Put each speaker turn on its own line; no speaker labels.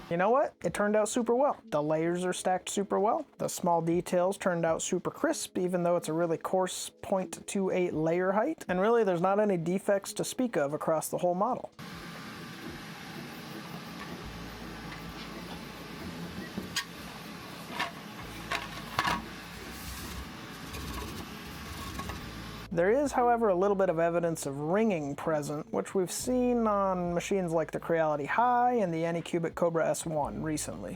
You know what? It turned out super well. The layers are stacked super well. The small details turned out super crisp, even though it's a really coarse 0.28 layer height. And really, there's not any defects to speak of across the whole model. There is, however, a little bit of evidence of ringing present, which we've seen on machines like the Creality Hi and the Anycubic Cobra S1 recently.